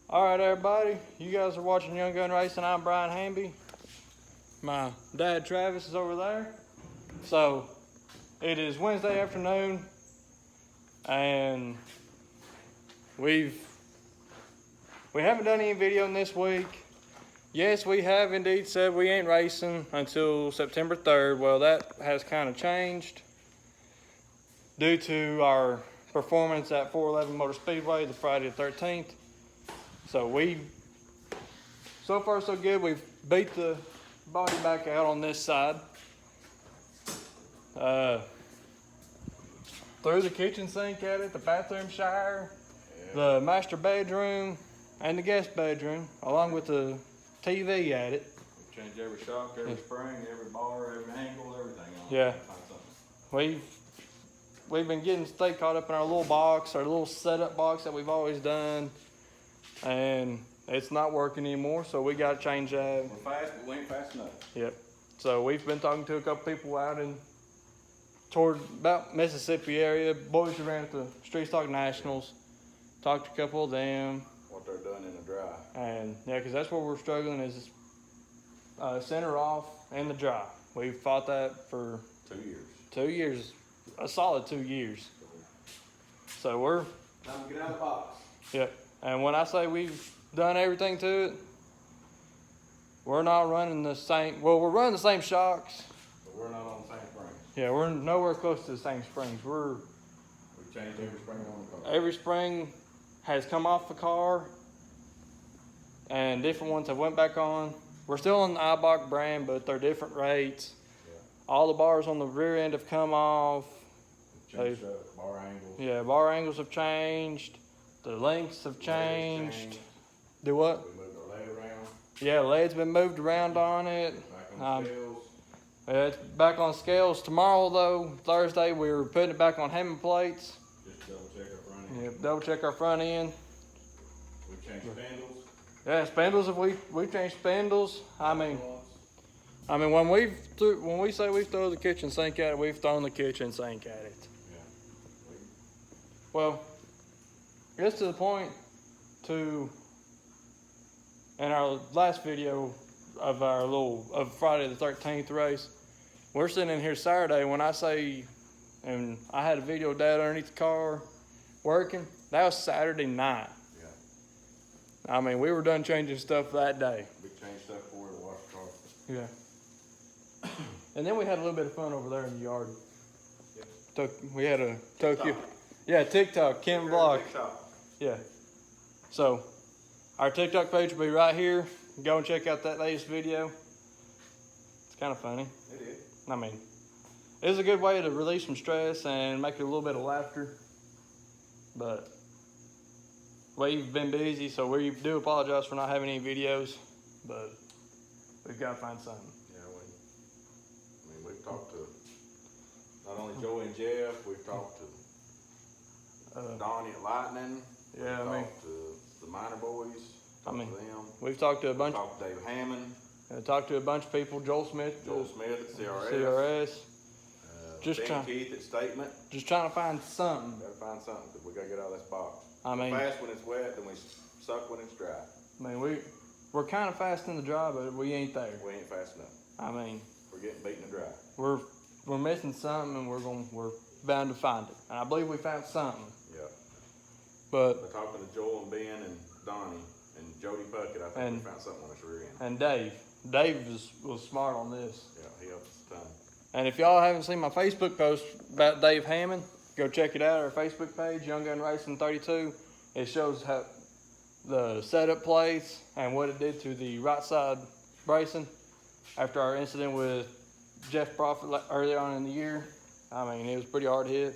All right, everybody. You guys are watching Young Gun Racing. I'm Brian Hamby. My dad, Travis, is over there. So, it is Wednesday afternoon, and we haven't done any videoing this week. Yes, we have indeed said we ain't racing until September 3rd. Well, that has kind of changed due to our performance at 411 Motor Speedway the Friday the 13th. So far so good. We've beat the body back out on this side. Threw the kitchen sink at it, the bathroom shower, the master bedroom, and the guest bedroom, along with the TV at it. We changed every shock, every spring, every bar, every angle, everything on it. Yeah. We've been getting stay caught up in our little box, our little setup box that we've always done, and it's not working anymore, so we got to change that. We're fast, but we ain't fast enough. Yep. So we've been talking to a couple people out in toward about Mississippi area. Boys who ran at the Street Stock Nationals. Talked to a couple of them. What they're doing in the dry. And yeah, because that's where we're struggling is center off and the dry. We've fought that for 2 years. 2 years, a solid 2 years. So we're Time to get out of the box. Yep. And when I say we've done everything to it, we're not running the same. Well, we're running the same shocks. But we're not on the same springs. Yeah, we're nowhere close to the same springs. We've changed every spring on the car. Every spring has come off the car, and different ones have went back on. We're still on the Eibach brand, but they're different rates. Yeah. All the bars on the rear end have come off. Changed up bar angles. Yeah, bar angles have changed. The lengths have changed. Do what? We moved our lead around. Yeah, lead's been moved around on it. Back on the scales. It's back on scales tomorrow, though. Thursday, we're putting it back on Hammond plates. Just double check our front end. Yep, double check our front end. We've changed spindles. Yeah, spindles. We've changed spindles. I mean, when we say we've thrown the kitchen sink at it, we've thrown the kitchen sink at it. Yeah. Well, it's to the point in our last video of of Friday the 13th race, we're sitting in here Saturday when I say, and I had a video of Dad underneath the car working, that was Saturday night. Yeah. I mean, we were done changing stuff that day. We changed stuff for it to wash the car. Yeah. And then we had a little bit of fun over there in the yard. Yeah. We had a Tokyo. Yeah, TikTok, Kim Vlog. TikTok. Yeah. So, our TikTok page will be right here. Go and check out that latest video. It's kind of funny. It is. I mean, it's a good way to release some stress and make a little bit of laughter. But we've been busy, so we do apologize for not having any videos. But we've got to find something. Yeah, we've talked to not only Joey and Jeff, we've talked to Donnie at Lightning. Yeah, we've I mean, talked to the minor boys. To them. We've talked to a bunch. Talked to Dave Hammond. Talked to a bunch of people. Joel Smith at CRS. Ben Keith at Statement. Just trying to find something. Gotta find something because we gotta get out of this box. I mean, we're fast when it's wet, then we suck when it's dry. I mean, we're kind of fast in the dry, but we ain't there. We ain't fast enough. I mean, we're getting beaten in the dry. We're missing something, and we're bound to find it. And I believe we found something. Yeah. But we're talking to Joel and Ben and Donnie and Jody Puckett. I think we found something on this rear end. And Dave. Dave was smart on this. Yeah, he helped us a ton. And if y'all haven't seen my Facebook post about Dave Hammond, go check it out. Our Facebook page, Young Gun Racing 32. It shows how the setup plates and what it did to the right side bracing after our incident with Jeff Profit earlier on in the year. I mean, it was pretty hard hit.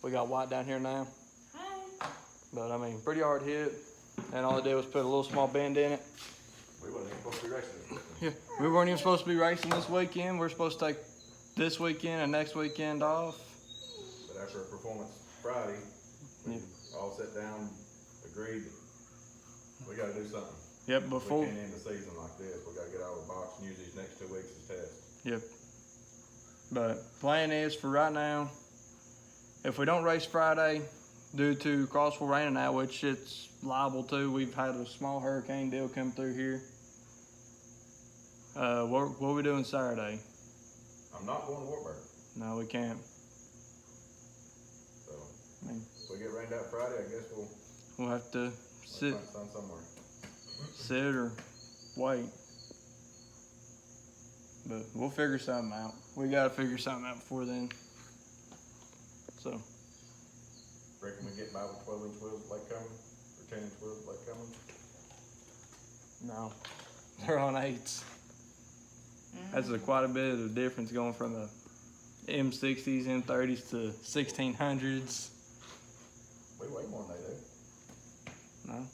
We got White down here now. Hi. But I mean, pretty hard hit. And all it did was put a little small bend in it. We wasn't even supposed to be racing this weekend. Yeah, we weren't even supposed to be racing this weekend. We're supposed to take this weekend and next weekend off. But after a performance Friday, we all sat down, agreed that we got to do something. Yep, before. We can't end the season like this. We got to get out of the box and use these next 2 weeks as tests. Yep. But plan is for right now, if we don't race Friday, due to crossful rain now, which it's liable to. We've had a small hurricane deal come through here. What are we doing Saturday? I'm not going to Wartburg. No, we can't. So, I mean, if we get rained out Friday, I guess we'll have to sit, find sun somewhere. sit or wait. But we'll figure something out. We gotta figure something out before then. So, Reckon we get by with 12-inch wheels at Lake Cumming, or 10-inch wheels at Lake Cumming? no, they're on 8s. That's quite a bit of difference going from the M60s, M30s to 1600s. We weigh more than they do. No,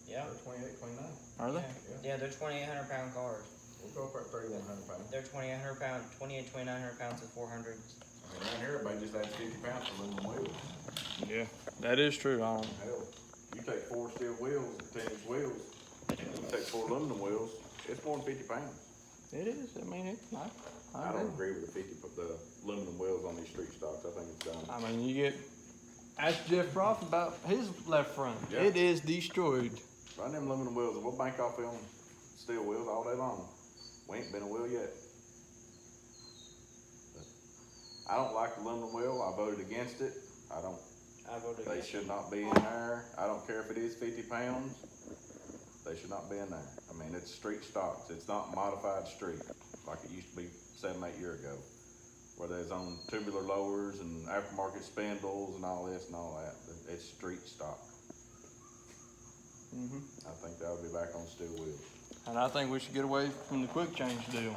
Yeah. They're 28, 29. are they? Yeah, they're 2,800 pound cars. We'll go up at 3,100 pounds. They're 2,800 pound, 2,900 pounds to 400s. I mean, around here, everybody just adds 50 pounds to aluminum wheels. Yeah, that is true. Hell, you take 4 steel wheels and 10-inch wheels, you take 4 aluminum wheels, it's more than 50 pounds. It is. I mean, it's not. I don't agree with the aluminum wheels on these street stocks. I think it's dumb. I mean, you get. Ask Jeff Frost about his left front. Yeah. It is destroyed. Run them aluminum wheels and we'll bank off them steel wheels all day long. We ain't been a wheel yet. But I don't like the aluminum wheel. I voted against it. I voted They against it. should not be in there. I don't care if it is 50 pounds. They should not be in there. I mean, it's street stocks. It's not modified street like it used to be 7, 8 years ago, where there's on tubular lowers and aftermarket spindles and all this and all that. It's street stock. Hmm. I think that would be back on steel wheels. And I think we should get away from the quick change deal.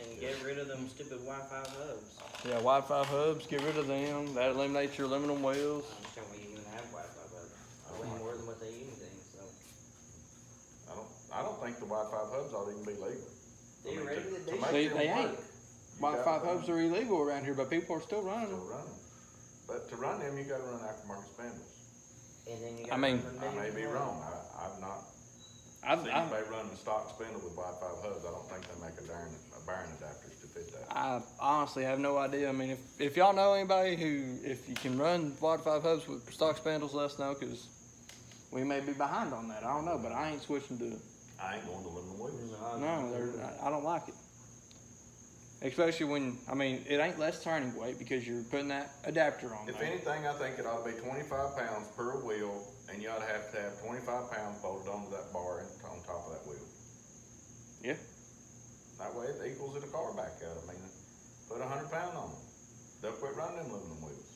And get rid of them stupid Wi-Fi hubs. Yeah, Wi-Fi hubs. Get rid of them. That eliminates your aluminum wheels. I understand why you even have Wi-Fi hubs. Way more than what they use things, so. I don't think the Wi-Fi hubs ought to even be legal. Theoretically, to they make They- them they work, ain't. you Wi-Fi gotta run hubs are illegal around here, but people are still running Still them. run them. But to run them, you gotta run aftermarket spindles. And then you I got mean- I may be wrong. I've not I've, seen I, anybody run the stock spindle with Wi-Fi hubs. I don't think they make a bearing adapters to fit that. I honestly have no idea. I mean, if y'all know anybody who, if you can run Wi-Fi hubs with stock spindles, let us know, because we may be behind on that. I don't know, but I ain't switching to it. I ain't going to aluminum wheels. No, I don't like it. Especially when, I mean, it ain't less turning weight because you're putting that adapter on If there. anything, I think it ought to be 25 pounds per wheel, and you ought to have 25 pounds bolted onto that bar and on top of that wheel. Yeah. That way it equals it a car back out. I mean, put 100 pounds on them. They'll quit running them aluminum wheels.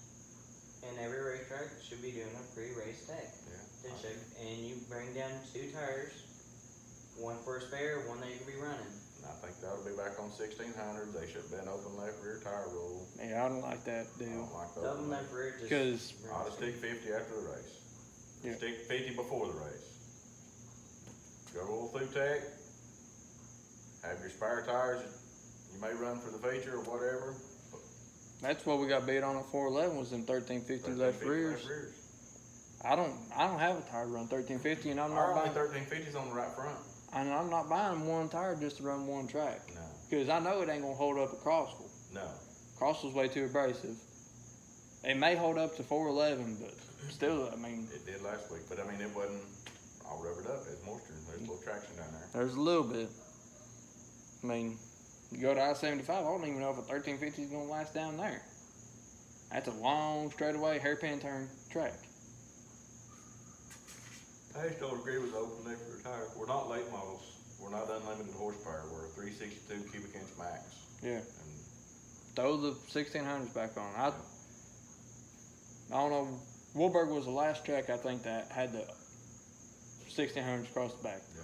And every racetrack should be doing a pre-race tech. Yeah. They should, and you bring down 2 tires, one for a spare, one that you can be running. And I think that'll be back on 1600s. They should have been open left rear tire rule. Yeah, I don't like that I deal. don't like the Double open left. left rear just. 'Cause- Ought to stick 50 after the race. Yeah. Stick 50 before the race. Go roll through tech. Have your spare tires. You may run for the feature or whatever. That's what we got beat on at 411 was them 1350 left 1350 rears. I don't have a tire to run 1350, and I'm Our not only buying. 1350's on the right front. And I'm not buying one tire just to run one track, No, because I know it ain't gonna hold up at Crossville. no. Crossville's way too abrasive. It may hold up to 411, but still, I mean, It did last week, but I mean, it wasn't all rubbered up. It's moisture. There's a little traction down there. there's a little bit. I mean, you go to I-75, I don't even know if a 1350 is gonna last down there. That's a long straightaway hairpin turn track. I just don't agree with the open left rear tire. We're not late models. We're not unlimited horsepower. We're a 362 cubic inch max. Yeah. And Throw the 1600s back on. I don't know. Woolburg was the last track I think that had the 1600s across the back. yeah,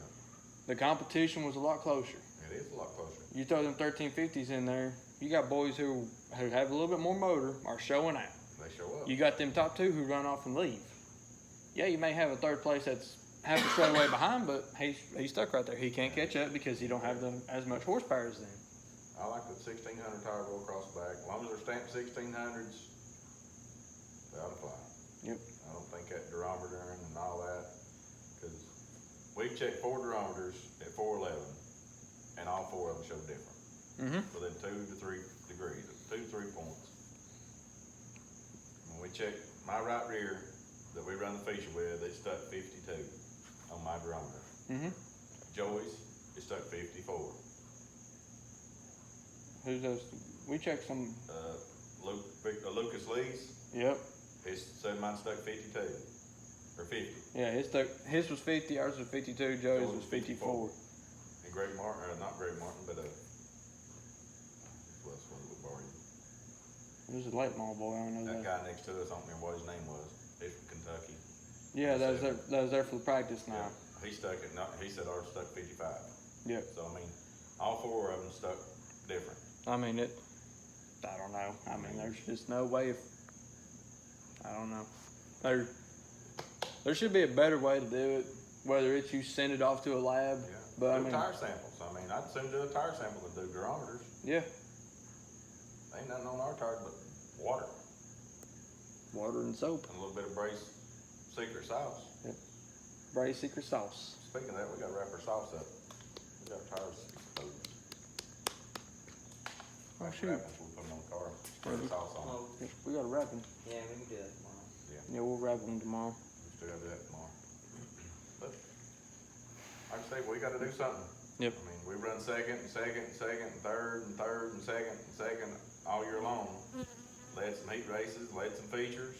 The competition was a lot closer. it is a lot closer. You throw them 1350s in there, you got boys who have a little bit more motor are showing out. They show up. You got them top 2 who run off and leave. Yeah, you may have a third place that's half a straightaway behind, but he's stuck right there. He can't catch up because he don't have as much horsepower as them. I like the 1600 tire roll across the back. As long as they're stamped 1600s, they ought to fly. Yep. I don't think that durometer and all that, because we've checked 4 durometers at 411, and all 4 of them show different, Mm-hmm. within 2 to 3 degrees, 2 to 3 points. When we checked my right rear, that we run the feature with, they stuck 52 on my barometer. Mm-hmm. Joey's, it stuck 54. Who's those? We checked some. Lucas Lee's, Yep. his said mine stuck 52 or 50. Yeah, his was 50, ours was 52, Joey's was 54. And Greg Martin, not Greg Martin, but who else was it with Barney? It was a late mall boy, I don't know That that. guy next to us, I don't remember what his name was. He's from Kentucky. Yeah, that was there for the practice now. Yeah, he stuck it. He said ours stuck 55. Yep. So I mean, all four of them stuck different. I mean I don't know. I mean, there's just no way I don't know. There should be a better way to do it. Whether it's you send it off to a lab, Yeah. but I Do mean, tire samples. I mean, I'd soon do a tire sample than do durometers. yeah, Ain't nothing on our tires but water water and soap, and a little bit of Brace secret sauce. Bray secret sauce. Speaking of that, we gotta wrap our sauce up. We got our tires exposed. Oh shoot, We'll put them on the car. Spray the sauce on them. Oh, we gotta wrap them. yeah, we can do that tomorrow. Yeah, we'll wrap them tomorrow. We still gotta do that tomorrow. But, like I say, we gotta do something. Yep. I mean, we run second, and second, and second, and third, and third, and second, and second, all year long. Led some heat races, led some features,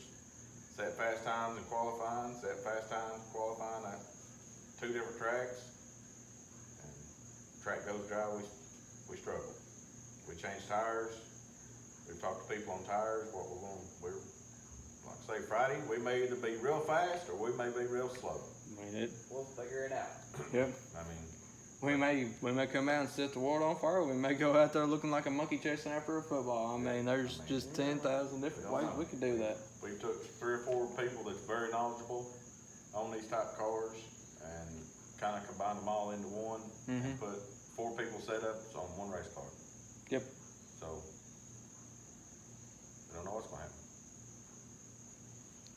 set fast times and qualifying, set fast times, qualifying at 2 different tracks. And track goes dry, we struggle. We change tires. We've talked to people on tires, what we're like I say, Friday, we may either be real fast or we may be real slow. I mean We'll figure it out. Yep. I mean, We may come out and set the world on fire. We may go out there looking like a monkey chasing after a football. I mean, there's just 10,000 different ways we could do that. we took 3 or 4 people that's very knowledgeable on these type of cars and kind of combined them all into one and Mhm. put 4 people setups on one race car. Yep. So, we don't know what's gonna happen.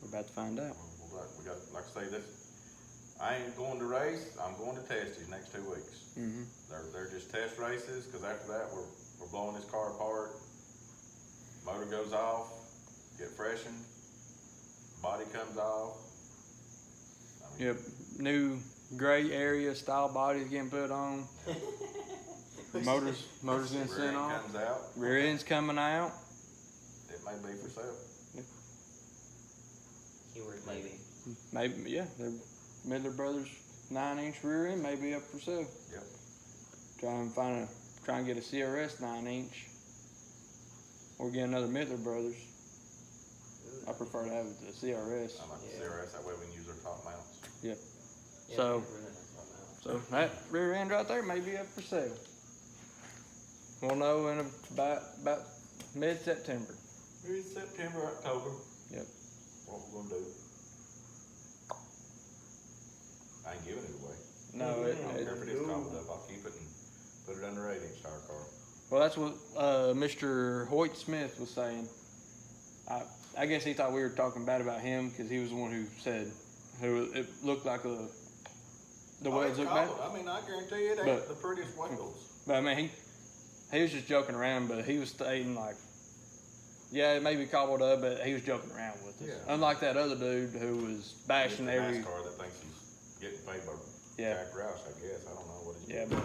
We're about to find out. We got, like I say, this, I ain't going to race, I'm going to test these next 2 weeks. Mm-hmm. They're just test races, cause after that, we're blowing this car apart. Motor goes off, get freshened, body comes off. I mean, Yep. New gray area style bodies getting put on. Motors getting rear sent end off. comes out, Rear end's coming out. it may be for sale. Keyword maybe. Maybe, yeah. They're Midler Brothers 9-inch rear end may be up for sale. Yep. Try and get a CRS 9-inch. Or get another Midler Brothers. I prefer to have the CRS. I like the Yeah. CRS, that way we can use our top mounts. Yeah, So- we can run it somehow. So that rear end right there may be up for sale. We'll know in about mid-September. Maybe September, October. Yep. What we're gonna do. I ain't giving it away. No, I don't care if it is cobbled up, I'll keep it and put it under 8-inch tire car. well, that's what Mr. Hoyt Smith was saying. I guess he thought we were talking bad about him because he was the one who said it looked like the Oh, wheels it's looked bad. cobbled. I mean, I guarantee you it ain't But- the prettiest wheels. But I mean, he was just joking around, but he was stating like, yeah, it may be cobbled up, but he was joking around with us. Yeah. Unlike that other dude who was bashing It's the every. NASCAR that thinks he's getting paid by Yeah. Jack Roush, I guess. I don't know what he's Yeah, doing.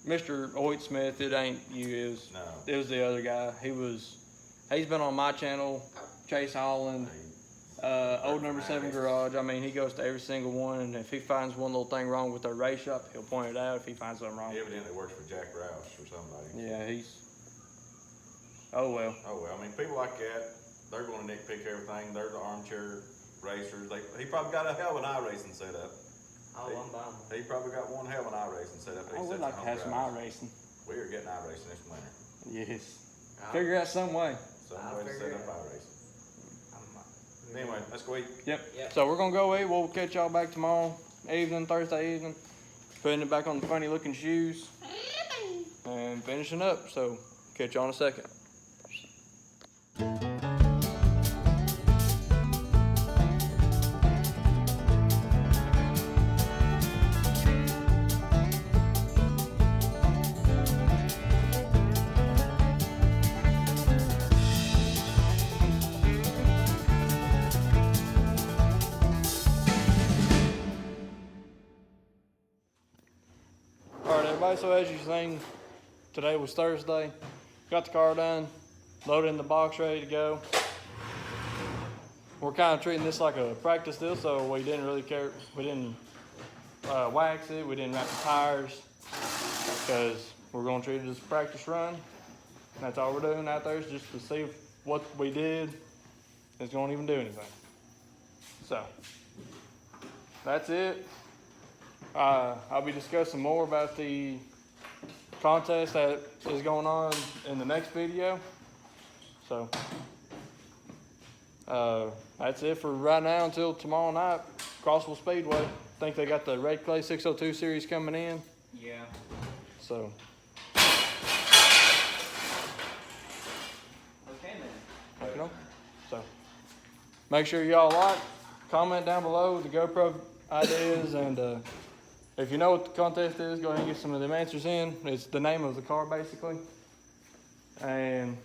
but Mr. Hoyt Smith, it ain't you. No. It was the other guy. He's been on my channel, Chase Holland, Old Number 7 Garage. I mean, he goes to every single one, and if he finds one little thing wrong with their race shop, he'll point it out if he finds something wrong. He evidently works for Jack Roush or somebody. Yeah, oh well. Oh, well, I mean, people like that, they're gonna nitpick everything. They're the armchair racers. He probably got a hell of an iRacing set up. Oh, I'm buying one. He probably got one hell of an iRacing set up. that I he would sets like at to have home some garage. iRacing. We are getting iRacing this winter. Yes. I'll- Figure out some way. Some I'll way to figure set it up out. iRacing. I'm- Anyway, let's go eat. Yep. Yep. So we're gonna go eat. We'll catch y'all back tomorrow evening, Thursday evening, putting it back on the funny looking shoes and finishing up. So catch y'all in a second. everybody. So as you've seen, today was Thursday. Got the car done, loaded in the box, ready to go. We're kind of treating this like a practice deal, so we didn't really care. We didn't wax it. We didn't wrap the tires because we're going to treat it as a practice run. That's all we're doing out there is just to see if what we did is going to even do anything. So that's it. I'll be discussing more about the contest that is going on in the next video. So that's it for right now until tomorrow night. Crossville Speedway. I think they got the Red Clay 602 series coming in. Yeah. So Okay then. you know, so make sure y'all like, comment down below the GoPro ideas, and if you know what the contest is, go ahead and get some of them answers in. It's the name of the car basically, and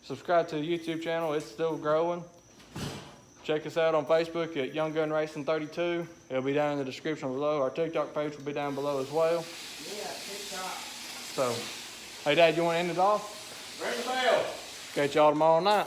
subscribe to the YouTube channel. It's still growing. Check us out on Facebook at Young Gun Racing 32. It'll be down in the description below. Our TikTok page will be down below as well. Yeah, TikTok. So, hey Dad, you want to end it off? Ring the bell. Catch y'all tomorrow night.